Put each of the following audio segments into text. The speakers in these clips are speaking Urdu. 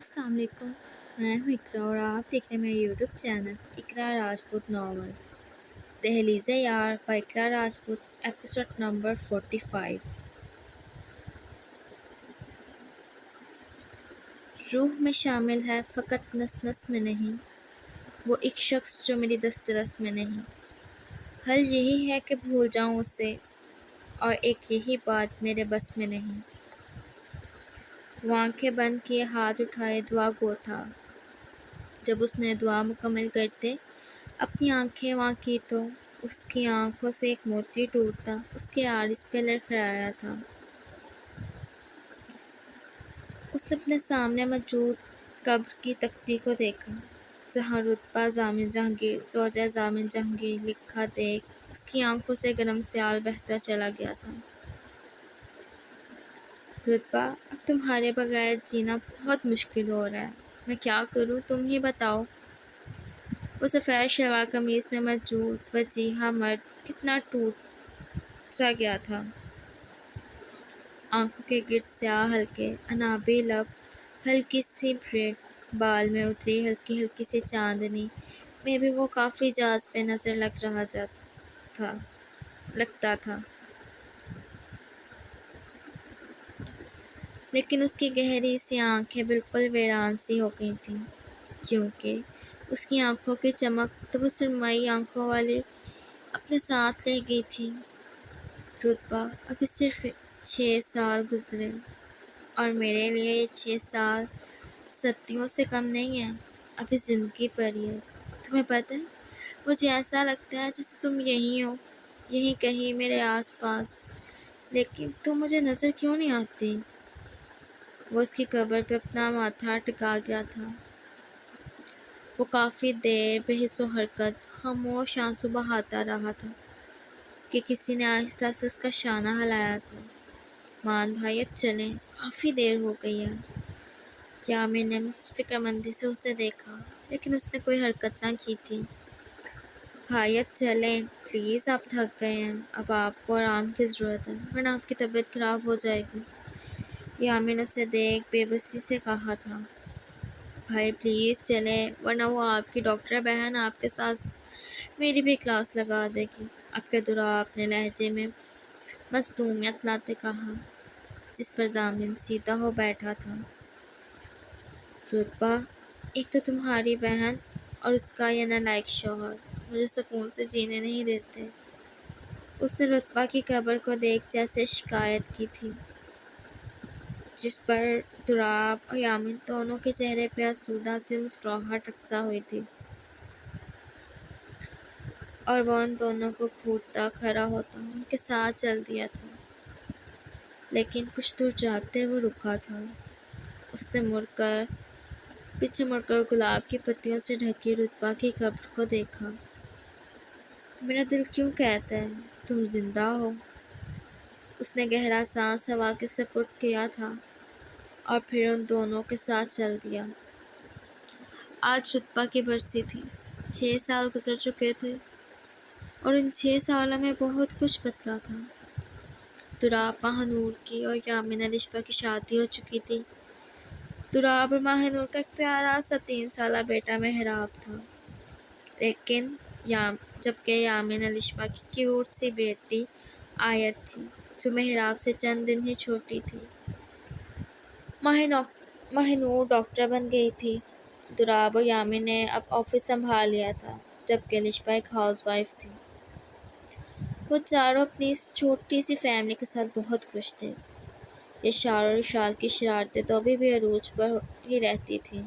السلام علیکم، میں ہوں اقرا اور آپ دیکھ رہے ہیں میرے یوٹیوب چینل اقرا راجپوت ناول دہلیز یار by Iqra Rajput episode number 45۔ روح میں شامل ہے فقط نس نس میں نہیں، وہ ایک شخص جو میری دسترس میں نہیں۔ حل یہی ہے کہ بھول جاؤں اسے، اور ایک یہی بات میرے بس میں نہیں۔ وہ آنکھیں بند کیے ہاتھ اٹھائے دعا گو تھا۔ جب اس نے دعا مکمل کرتے اپنی آنکھیں وہاں کی تو اس کی آنکھوں سے ایک موتی ٹوٹتا اس کے عارض پہ لڑکھڑایا تھا۔ اس نے اپنے سامنے موجود قبر کی تختی کو دیکھا، جہاں رتبہ ضامن جہانگیر زوجہ ضامن جہانگیر لکھا دیکھ اس کی آنکھوں سے گرم سیال بہتا چلا گیا تھا۔ رتبہ، اب تمہارے بغیر جینا بہت مشکل ہو رہا ہے، میں کیا کروں تم ہی بتاؤ۔ وہ سفید شلوار قمیص میں موجود وجیہہ مرد کتنا ٹوٹ سا گیا تھا۔ آنکھوں کے گرد سیاہ ہلکے انابی لب، ہلکی سی بریڈ، بال میں اتری ہلکی ہلکی سی چاندنی میں بھی وہ کافی جاذب نظر لگتا تھا۔ لیکن اس کی گہری سی آنکھیں بالکل ویران سی ہو گئی تھیں، کیونکہ اس کی آنکھوں کی چمک تو وہ سرمئی آنکھوں والے اپنے ساتھ لے گئی تھی۔ رتبہ، ابھی صرف 6 سال گزرے، اور میرے لیے یہ 6 سال صدیوں سے کم نہیں ہیں، ابھی زندگی پڑی ہے۔ تمہیں پتہ ہے، مجھے ایسا لگتا ہے جیسے تم یہیں ہو، یہیں کہیں میرے آس پاس، لیکن تم مجھے نظر کیوں نہیں آتی۔ وہ اس کی قبر پہ اپنا ماتھا ٹکا گیا تھا۔ وہ کافی دیر بے حس و حرکت خاموش آنسو بہاتا رہا تھا کہ کسی نے آہستہ سے اس کا شانہ ہلایا تھا۔ مان بھائی، اب چلیں، کافی دیر ہو گئی ہے۔ یامین نے فکر مندی سے اسے دیکھا، لیکن اس نے کوئی حرکت نہ کی تھی۔ بھائی اب چلیں پلیز، آپ تھک گئے ہیں، اب آپ کو آرام کی ضرورت ہے، ورنہ آپ کی طبیعت خراب ہو جائے گی۔ یامین اسے دیکھ بے بسی سے کہا تھا۔ بھائی پلیز چلیں، ورنہ وہ آپ کی ڈاکٹر بہن آپ کے ساتھ میری بھی کلاس لگا دے گی، عبدالرا اپنے لہجے میں مصدومیت لاتے کہا، جس پر ضامن سیدھا ہو بیٹھا تھا۔ رتبہ، ایک تو تمہاری بہن اور اس کا یہ نالائق شوہر مجھے سکون سے جینے نہیں دیتے۔ اس نے رتبہ کی قبر کو دیکھ جیسے شکایت کی تھی، جس پر تراب اور یامین دونوں کے چہرے پہ آسودہ سی مسکراہٹ رقصہ ہوئی تھی، اور وہ ان دونوں کو گھورتا کھڑا ہوتا ان کے ساتھ چل دیا تھا۔ لیکن کچھ دور جاتے وہ رکا تھا۔ اس نے پیچھے مڑ کر گلاب کی پتیوں سے ڈھکی رتبہ کی قبر کو دیکھا۔ میرا دل کیوں کہتا ہے تم زندہ ہو۔ اس نے گہرا سانس ہوا کے سپرد کیا تھا اور پھر ان دونوں کے ساتھ چل دیا۔ آج رتبہ کی برسی تھی، 6 سال گزر چکے تھے، اور ان 6 سالوں میں بہت کچھ بدلا تھا۔ تراب ماہنور کی اور یامین الشبہ کی شادی ہو چکی تھی۔ تراب اور ماہنور کا ایک پیارا سا 3 سالہ بیٹا محراب تھا، لیکن جبکہ یامین الشبہ کی کیوٹ سی بیٹی آیت تھی، جو محراب سے چند دن ہی چھوٹی تھی۔ ماہنور ڈاکٹر بن گئی تھی۔ تراب اور یامین نے اب آفس سنبھال لیا تھا، جبکہ الشبہ ایک ہاؤس وائف تھی۔ وہ چاروں اپنی اس چھوٹی سی فیملی کے ساتھ بہت خوش تھے۔ یشار اور اشار کی شرارتیں تو ابھی بھی عروج پر ہی رہتی تھیں،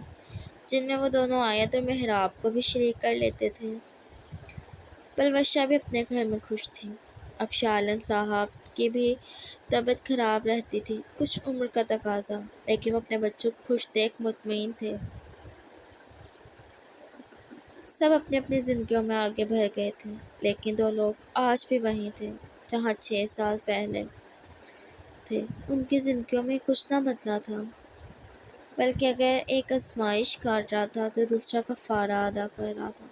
جن میں وہ دونوں آیت اور محراب کو بھی شریک کر لیتے تھے۔ پلوشہ بھی اپنے گھر میں خوش تھی۔ اب شاہ عالم صاحب کی بھی طبیعت خراب رہتی تھی، کچھ عمر کا تقاضا، لیکن وہ اپنے بچوں کو خوش دیکھ مطمئن تھے۔ سب اپنی اپنی زندگیوں میں آگے بڑھ گئے تھے، لیکن 2 لوگ آج بھی وہیں تھے جہاں 6 سال پہلے تھے۔ ان کی زندگیوں میں کچھ نہ بدلا تھا، بلکہ اگر ایک آزمائش کاٹ رہا تھا تو دوسرا کفارہ ادا کر رہا تھا۔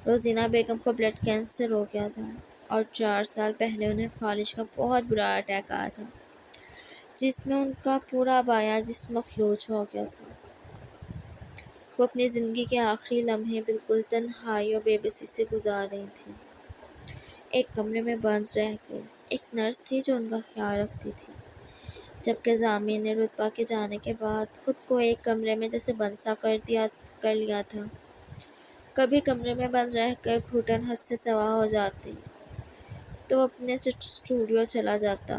روزینہ بیگم کو بلڈ کینسر ہو گیا تھا، اور 4 سال پہلے انہیں فالج کا بہت برا اٹیک آیا تھا، جس میں ان کا پورا بایا جسم مفلوج ہو گیا تھا۔ وہ اپنی زندگی کے آخری لمحے بالکل تنہائی اور بے بسی سے گزار رہی تھیں۔ ایک کمرے میں بند رہ کر ایک نرس تھی جو ان کا خیال رکھتی تھی، جبکہ ضامن نے رتبہ کے جانے کے بعد خود کو ایک کمرے میں جیسے بند سا کر لیا تھا۔ کبھی کمرے میں بند رہ کر گھٹن حد سے سوا ہو جاتی تو وہ اپنے اسٹوڈیو چلا جاتا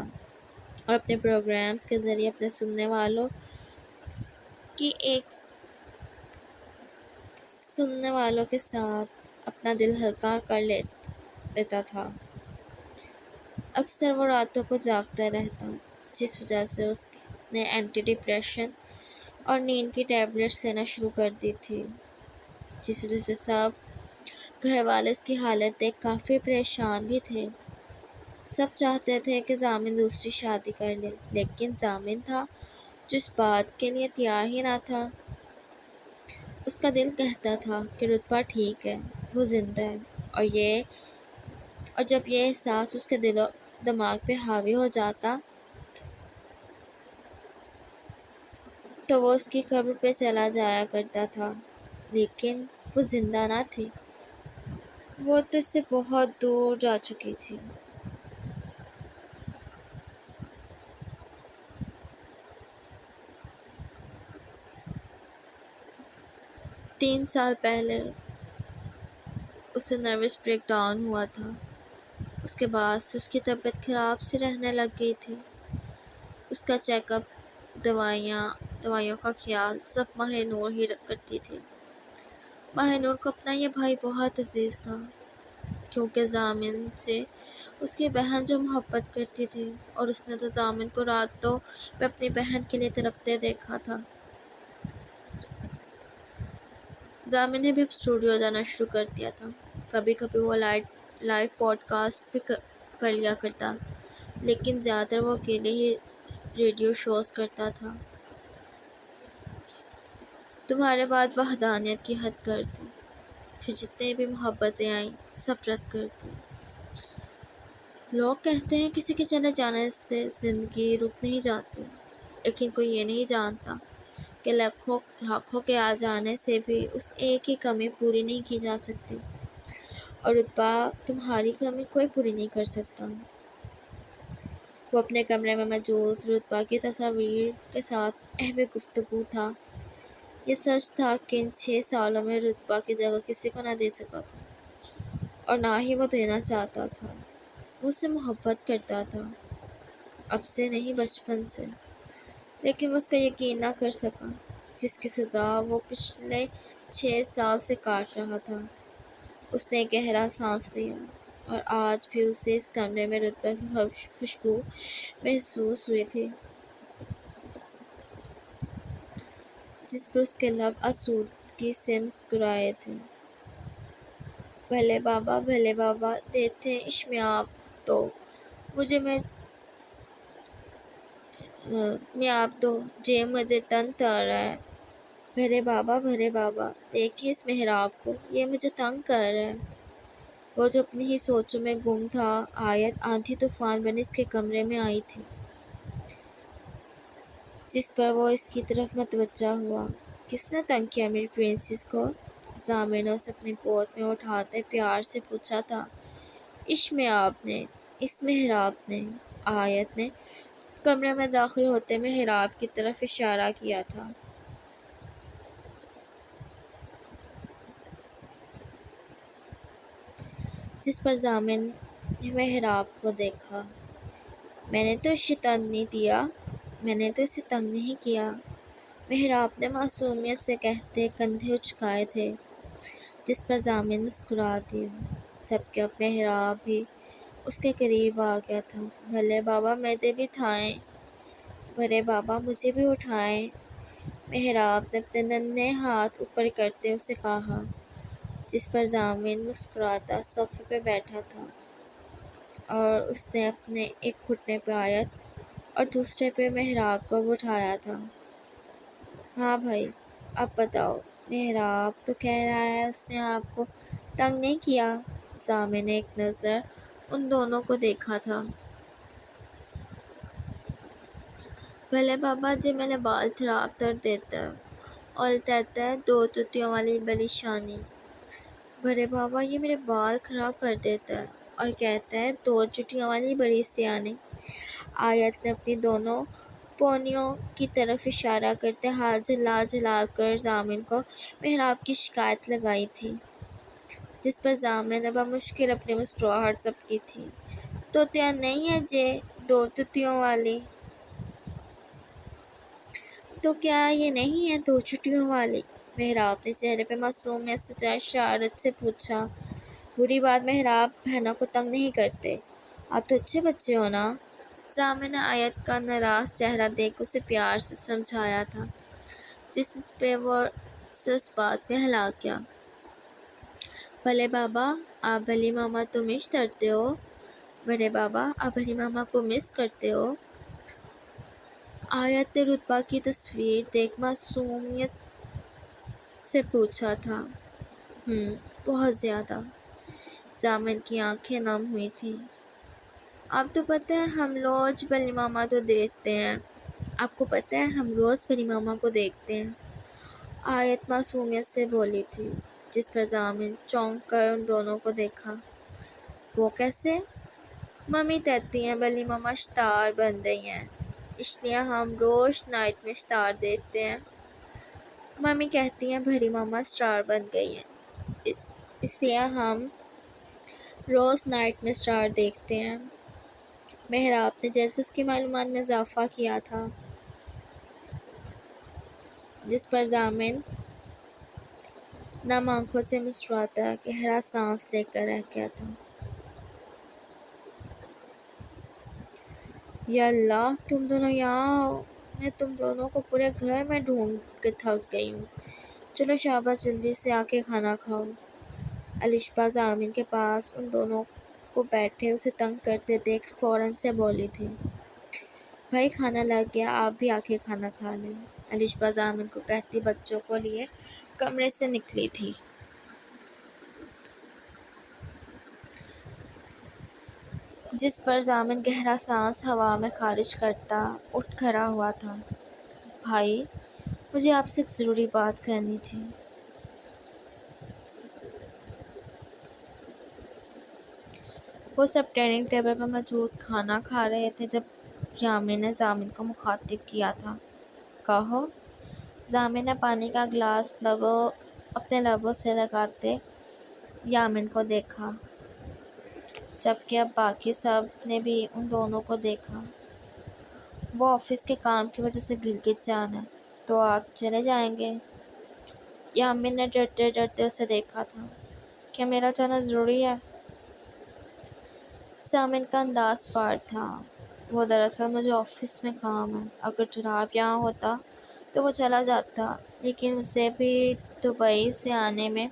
اور اپنے پروگرامز کے ذریعے اپنے سننے والوں کے ساتھ اپنا دل ہلکا کر لیتا تھا۔ اکثر وہ راتوں کو جاگتا رہتا، جس وجہ سے اس نے اینٹی ڈپریشن اور نیند کی ٹیبلٹس لینا شروع کر دی تھی، جس وجہ سے سب گھر والے اس کی حالت دیکھ کافی پریشان بھی تھے۔ سب چاہتے تھے کہ ضامن دوسری شادی کر لے، لیکن ضامن تھا جو اس بات کے لیے تیار ہی نہ تھا۔ اس کا دل کہتا تھا کہ رتبہ ٹھیک ہے، وہ زندہ ہے، اور جب یہ احساس اس کے دل و دماغ پہ حاوی ہو جاتا تو وہ اس کی قبر پہ چلا جایا کرتا تھا، لیکن وہ زندہ نہ تھی، وہ تو اس سے بہت دور جا چکی تھی۔ 3 سال پہلے اسے نروس بریک ڈاؤن ہوا تھا۔ اس کے بعد سے اس کی طبیعت خراب سی رہنے لگ گئی تھی۔ اس کا چیک اپ، دوائیوں کا خیال سب ماہ نور ہی کرتی تھی۔ ماہ نور کو اپنا یہ بھائی بہت عزیز تھا، کیونکہ ضامن سے اس کی بہن جو محبت کرتی تھی، اور اس نے تو ضامن کو راتوں میں اپنی بہن کے لیے تڑپتے دیکھا تھا۔ ضامن نے بھی اب اسٹوڈیو جانا شروع کر دیا تھا۔ کبھی کبھی وہ لائیو پوڈ کاسٹ بھی کر لیا کرتا، لیکن زیادہ تر وہ اکیلے ہی ریڈیو شوز کرتا تھا۔ تمہارے بعد وحدانیت کی حد کر دی، پھر جتنے بھی محبتیں آئیں سب رد کر دی۔ لوگ کہتے ہیں کسی کے چلے جانے سے زندگی رک نہیں جاتی، لیکن کوئی یہ نہیں جانتا کہ لاکھوں کے آ جانے سے بھی اس ایک کی کمی پوری نہیں کی جا سکتی، اور رتبہ تمہاری کمی کوئی پوری نہیں کر سکتا۔ وہ اپنے کمرے میں موجود رتبہ کی تصاویر کے ساتھ اہم گفتگو تھا۔ یہ سچ تھا کہ ان 6 سالوں میں رتبہ کی جگہ کسی کو نہ دے سکا تھا، اور نہ ہی وہ دینا چاہتا تھا۔ وہ اس سے محبت کرتا تھا، اب سے نہیں بچپن سے، لیکن وہ اس کا یقین نہ کر سکا، جس کی سزا وہ پچھلے 6 سال سے کاٹ رہا تھا۔ اس نے گہرا سانس لیا، اور آج بھی اسے اس کمرے میں رتبہ کی خوشبو محسوس ہوئی تھی، جس پر اس کے لب آسودگی سے مسکرائے تھے۔ بھلے بابا دیتے اشمیاب دو مجھے میاب دو جے مجھے تن تر ہے۔ بھلے بابا دیکھیے اس محراب کو، یہ مجھے تنگ کر رہا ہے۔ وہ جو اپنی ہی سوچوں میں گم تھا، آیت آندھی طوفان بنے اس کے کمرے میں آئی تھی، جس پر وہ اس کی طرف متوجہ ہوا۔ کس نے تنگ کیا میری پرنسس کو؟ ضامن نے اسے اپنی گود میں اٹھاتے پیار سے پوچھا تھا۔ اشمیاب نے، اس محراب نے، آیت نے کمرے میں داخل ہوتے محراب کی طرف اشارہ کیا تھا، جس پر ضامن نے محراب کو دیکھا۔ میں نے تو اسے تنگ نہیں کیا، محراب نے معصومیت سے کہتے کندھے اچکائے تھے، جس پر ضامن مسکرا دیا، جبکہ اب محراب بھی اس کے قریب آ گیا تھا۔ بھلے بابا مجھے بھی اٹھائیں، بھلے بابا مجھے بھی اٹھائیں، محراب نے اپنے ننھے ہاتھ اوپر کرتے اسے کہا، جس پر ضامن مسکراتا صوفے پہ بیٹھا تھا، اور اس نے اپنے ایک گھٹنے پہ آیت اور دوسرے پہ محراب کو اٹھایا تھا۔ ہاں بھائی، اب بتاؤ، محراب تو کہہ رہا ہے اس نے آپ کو تنگ نہیں کیا۔ ضامن نے ایک نظر ان دونوں کو دیکھا تھا۔ بھلے بابا جی میرے بال خراب کر دیتا ہے اور کہتا ہے دو جوتیوں والی بلی شانی۔ بھلے بابا یہ میرے بال خراب کر دیتا ہے اور کہتا ہے دو جوتیوں والی بڑی سیانی۔ آیت نے اپنی دونوں پونیوں کی طرف اشارہ کرتے ہاتھ جلا جلا کر ضامن کو محراب کی شکایت لگائی تھی، جس پر ضامن نے بمشکل اپنی مسکراہٹ ضبط کی تھی۔ توتیا نہیں ہے جے دو جوتیوں والی؟ تو کیا یہ نہیں ہے دو جوتیوں والی؟ محراب نے چہرے پہ معصومیت سے جائے شرارت سے پوچھا۔ بری بات محراب بہنوں کو تنگ نہیں کرتے، آپ تو اچھے بچے ہو نا؟ ضامن نے آیت کا ناراض چہرہ دیکھ اسے پیار سے سمجھایا تھا، جس پہ وہ سس بات میں ہلاک گیا۔ بھلے بابا آپ بلی ماما تو مس کرتے ہو؟ بھلے بابا آپ بلی ماما کو مس کرتے ہو؟ آیت نے رتبہ کی تصویر دیکھ معصومیت سے پوچھا تھا۔ بہت زیادہ۔ ضامن کی آنکھیں نم ہوئی تھیں۔ آپ تو پتہ ہے ہم روز بلی ماما تو دیکھتے ہیں، آپ کو پتہ ہے ہم روز بلی ماما کو دیکھتے ہیں، آیت معصومیت سے بولی تھی، جس پر ضامن چونک کر ان دونوں کو دیکھا۔ وہ کیسے؟ ممی کہتی ہیں بلی ماما اسٹار بن گئی ہیں، اس لیے ہم روز نائٹ میں اسٹار دیکھتے ہیں۔ ممی کہتی ہیں بلی ماما اسٹار بن گئی ہیں، اس لیے ہم روز نائٹ میں اسٹار دیکھتے ہیں۔ محراب نے جیسے اس کی معلومات میں اضافہ کیا تھا، جس پر ضامن نم آنکھوں سے مسکراتا گہرا سانس لے کر رہ گیا تھا۔ یا اللہ تم دونوں یہاں ہو، میں تم دونوں کو پورے گھر میں ڈھونڈ کے تھک گئی ہوں، چلو شاباش جلدی سے آ کے کھانا کھاؤ۔ الشبہ ضامن کے پاس ان دونوں کو بیٹھے اسے تنگ کرتے دیکھ فوراً سے بولی تھی، بھائی کھانا لگ گیا، آپ بھی آ کے کھانا کھا لیں۔ الشبہ ضامن کو کہتی بچوں کو لیے کمرے سے نکلی تھی، جس پر ضامن گہرا سانس ہوا میں خارج کرتا اٹھ کھڑا ہوا تھا۔ بھائی مجھے آپ سے ایک ضروری بات کرنی تھی۔ وہ سب ڈائننگ ٹیبل پر موجود کھانا کھا رہے تھے جب یامن نے ضامن کو مخاطب کیا تھا۔ کہو۔ ضامن نے پانی کا گلاس اپنے لبوں سے لگاتے یامن کو دیکھا، جبکہ اب باقی سب نے بھی ان دونوں کو دیکھا۔ وہ آفس کے کام کی وجہ سے گلگت جانا ہے، تو آپ چلے جائیں گے؟ یامن نے ڈرتے ڈرتے اسے دیکھا تھا۔ کیا میرا جانا ضروری ہے؟ ضامن کا انداز پار تھا۔ وہ دراصل مجھے آفس میں کام ہے، اگر تراب یہاں ہوتا تو وہ چلا جاتا، لیکن اسے ابھی دبئی سے آنے میں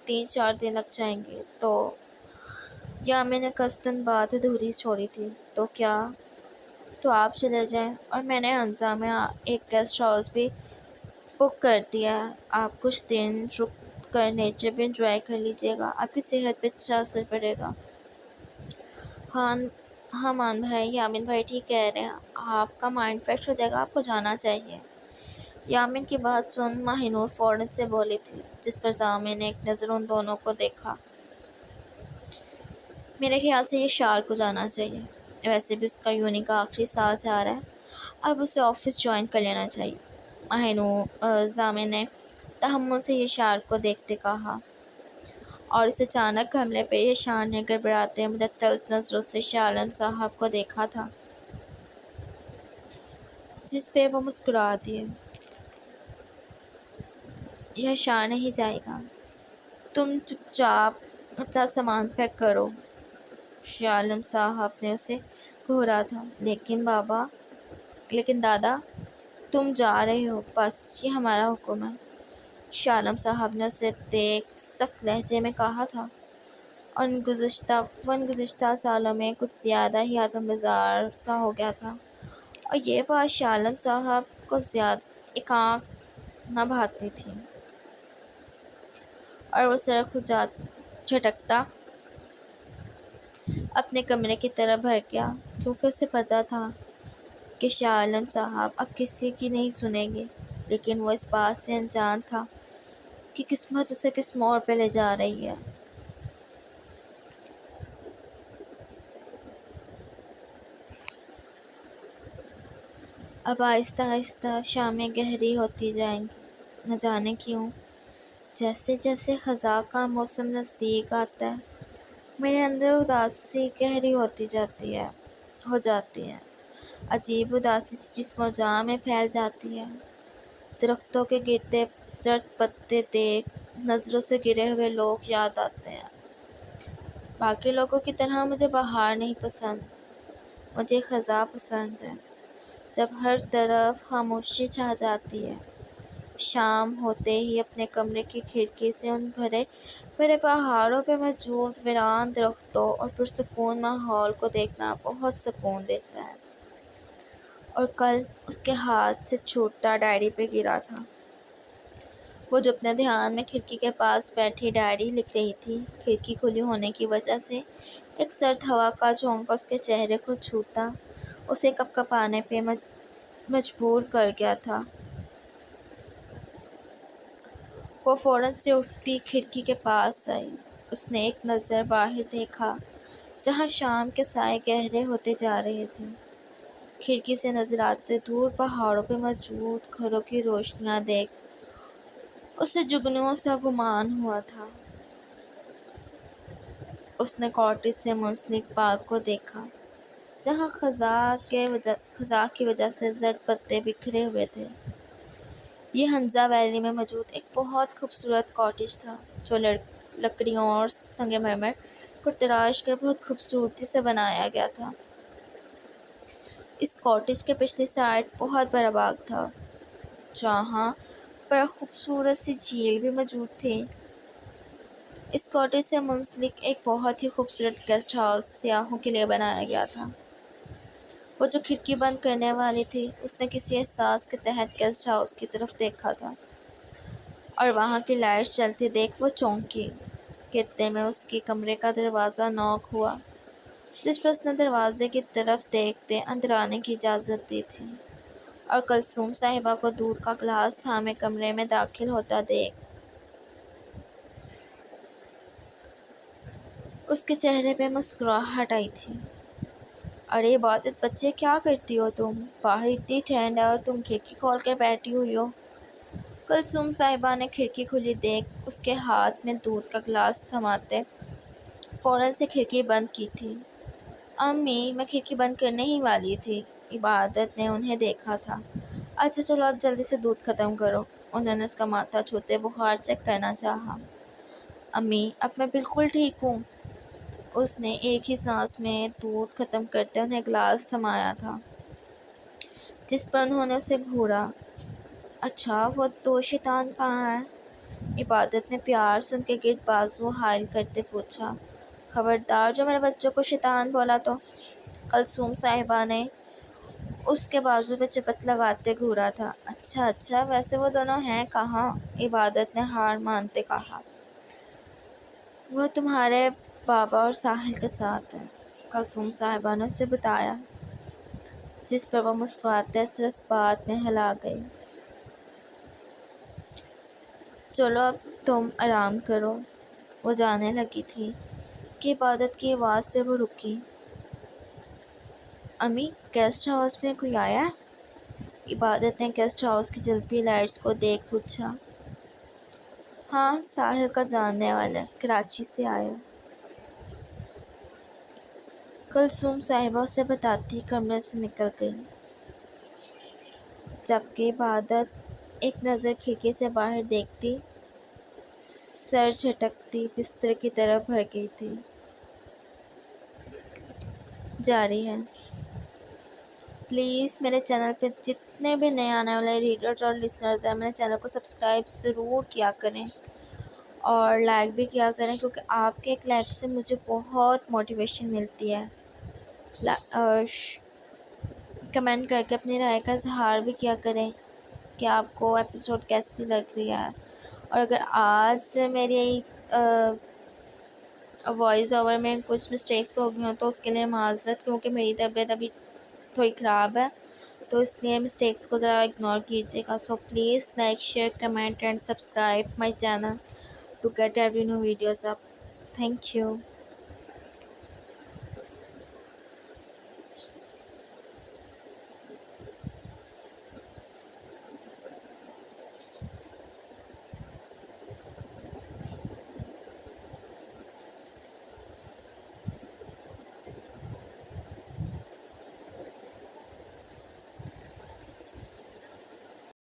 3-4 دن لگ جائیں گے، تو یامن نے قصداً بات ادھوری چھوڑی تھی۔ تو آپ چلے جائیں، اور میں نے انزا میں ایک گیسٹ ہاؤس بھی بک کر دیا ہے، آپ کچھ دن رک کر نیچر بھی انجوائے کر لیجیے گا، آپ کی صحت پہ اچھا اثر پڑے گا۔ ہاں مان بھائی، یامن بھائی ٹھیک کہہ رہے ہیں، آپ کا مائنڈ فریش ہو جائے گا، آپ کو جانا چاہیے۔ یامن کی بات سن ماہنور فوراً سے بولی تھی، جس پر ضامن نے ایک نظر ان دونوں کو دیکھا۔ میرے خیال سے یہ شار کو جانا چاہیے، ویسے بھی اس کا یونی کا آخری سال جا رہا ہے، اب اسے آفس جوائن کر لینا چاہیے۔ ضامن نے تحمل سے یہ شار کو دیکھتے کہا، اور اس اچانک حملے پہ یہ شار نے گڑبڑاتے معطل نظروں سے شاہ عالم صاحب کو دیکھا تھا، جس پہ وہ مسکرا دیے۔ یہ شار نہیں جائے گا، تم چپ چاپ اپنا سامان پیک کرو، شاہ عالم صاحب نے اسے گھورا تھا۔ لیکن دادا تم جا رہے ہو، بس یہ ہمارا حکم ہے، شاہ عالم صاحب نے اسے دیکھ سخت لہجے میں کہا تھا، اور ان گزشتہ سالوں میں کچھ زیادہ ہی آدم بازار سا ہو گیا تھا، اور یہ بات شاہ عالم صاحب کو ایک آنکھ نہ بھاتی تھی، اور وہ سڑک جھٹکتا اپنے کمرے کی طرف بھر گیا، کیونکہ اسے پتہ تھا کہ شاہ عالم صاحب اب کسی کی نہیں سنیں گے، لیکن وہ اس بات سے انجان تھا کہ قسمت اسے کس موڑ پہ لے جا رہی ہے۔ اب آہستہ آہستہ شامیں گہری ہوتی جائیں گی، نہ جانے کیوں۔ جیسے جیسے خزاں کا موسم نزدیک آتا ہے، میرے اندر اداسی گہری ہو جاتی ہے، عجیب اداسی جسم و جاں میں پھیل جاتی ہے۔ درختوں کے گرتے زرد پتے دیکھ نظروں سے گرے ہوئے لوگ یاد آتے ہیں۔ باقی لوگوں کی طرح مجھے بہار نہیں پسند، مجھے خزاں پسند ہے۔ جب ہر طرف خاموشی چھا جاتی ہے، شام ہوتے ہی اپنے کمرے کی کھڑکی سے ان بھرے بھرے پہاڑوں پہ موجود ویران درختوں اور پرسکون ماحول کو دیکھنا بہت سکون دیتا ہے۔ اور کل اس کے ہاتھ سے چھوٹا ڈائری پہ گرا تھا۔ وہ جو اپنے دھیان میں کھڑکی کے پاس بیٹھی ڈائری لکھ رہی تھی، کھڑکی کھلی ہونے کی وجہ سے ایک سرد ہوا کا جھونکا اس کے چہرے کو چھوتا اسے کپکپانے پہ مجبور کر گیا تھا۔ وہ فوراً سے اٹھتی کھڑکی کے پاس آئی۔ اس نے ایک نظر باہر دیکھا جہاں شام کے سائے گہرے ہوتے جا رہے تھے۔ کھڑکی سے نظر آتے دور پہاڑوں پہ موجود گھروں کی روشنیاں دیکھ اسے جگنوں سا گمان ہوا تھا۔ اس نے کاٹیج سے منسلک باغ کو دیکھا جہاں خزاں کی وجہ سے زرد پتے بکھرے ہوئے تھے۔ یہ ہنزا ویلی میں موجود ایک بہت خوبصورت کاٹیج تھا جو لکڑیوں اور سنگ مرمر کو تراش کر بہت خوبصورتی سے بنایا گیا تھا۔ اس کاٹیج کے پچھلی سائڈ بہت بڑا باغ تھا جہاں پر خوبصورت سی جھیل بھی موجود تھی۔ اس کاٹیج سے منسلک ایک بہت ہی خوبصورت گیسٹ ہاؤس سیاحوں کے لیے بنایا گیا تھا۔ وہ جو کھڑکی بند کرنے والی تھی، اس نے کسی احساس کے تحت گیسٹ ہاؤس کی طرف دیکھا تھا اور وہاں کی لائٹس جلتی دیکھ وہ چونکی کہ اتنے میں اس کے کمرے کا دروازہ نوک ہوا، جس پر اس نے دروازے کی طرف دیکھتے اندر آنے کی اجازت دی تھی اور کلثوم صاحبہ کو دودھ کا گلاس تھامے کمرے میں داخل ہوتا دیکھ اس کے چہرے پہ مسکراہٹ آئی تھی۔ ارے عبادت بچے، کیا کرتی ہو تم؟ باہر اتنی ٹھنڈ ہے اور تم کھڑکی کھول کر بیٹھی ہوئی ہو۔ کلثوم صاحبہ نے کھڑکی کھلی دیکھ اس کے ہاتھ میں دودھ کا گلاس تھماتے فوراً سے کھڑکی بند کی تھی۔ امی، میں کھڑکی بند کرنے ہی والی تھی۔ عبادت نے انہیں دیکھا تھا۔ اچھا چلو اب جلدی سے دودھ ختم کرو۔ انہوں نے اس کا ماتھا چھوتے بخار چیک کرنا چاہا۔ امی، اب میں بالکل ٹھیک ہوں۔ اس نے ایک ہی سانس میں دودھ ختم کرتے انہیں گلاس تھمایا تھا، جس پر انہوں نے اسے گھورا۔ اچھا، وہ دو شیطان کہاں ہیں؟ عبادت نے پیار سے ان کے گرد بازو حائل کرتے پوچھا۔ خبردار جو میرے بچوں کو شیطان بولا تو۔ کلثوم صاحبہ نے اس کے بازو پہ چپت لگاتے گھورا تھا۔ اچھا، ویسے وہ دونوں ہیں کہاں؟ عبادت نے ہار مانتے کہا۔ وہ تمہارے بابا اور ساحل کے ساتھ ہے، کلثوم صاحبہ نے اسے بتایا، جس پر وہ مسکراتے سر اس بات میں ہلا گئی۔ چلو اب تم آرام کرو۔ وہ جانے لگی تھی کہ عبادت کی آواز پہ وہ رکی۔ امی، گیسٹ ہاؤس میں کوئی آیا ہے؟ عبادت نے گیسٹ ہاؤس کی جلتی لائٹس کو دیکھ پوچھا۔ ہاں، ساحل کا جاننے والا، کراچی سے آیا۔ کلثوم صاحبہ اسے بتاتی کمرے سے نکل گئی، جبکہ عبادت ایک نظر کھڑکی سے باہر دیکھتی سر جھٹکتی بستر کی طرف بڑھ گئی تھی۔ جاری ہے۔ پلیز میرے چینل پہ جتنے بھی نئے آنے والے ریڈرز اور لسنرز ہیں، میرے چینل کو سبسکرائب ضرور کیا کریں اور لائک بھی کیا کریں، کیونکہ آپ کے ایک لائک سے مجھے بہت موٹیویشن ملتی ہے۔ اور کمنٹ کر کے اپنی رائے کا اظہار بھی کیا کریں کہ آپ کو ایپیسوڈ کیسی لگ رہی ہے۔ اور اگر وائس اوور میں کچھ مسٹیکس ہو گئی ہوں تو اس کے لیے معذرت، کیونکہ میری طبیعت ابھی تھوڑی خراب ہے، تو اس لیے مسٹیکس کو ذرا اگنور کیجیے گا. So please like share comment and subscribe my channel to get every new videos up. Thank you.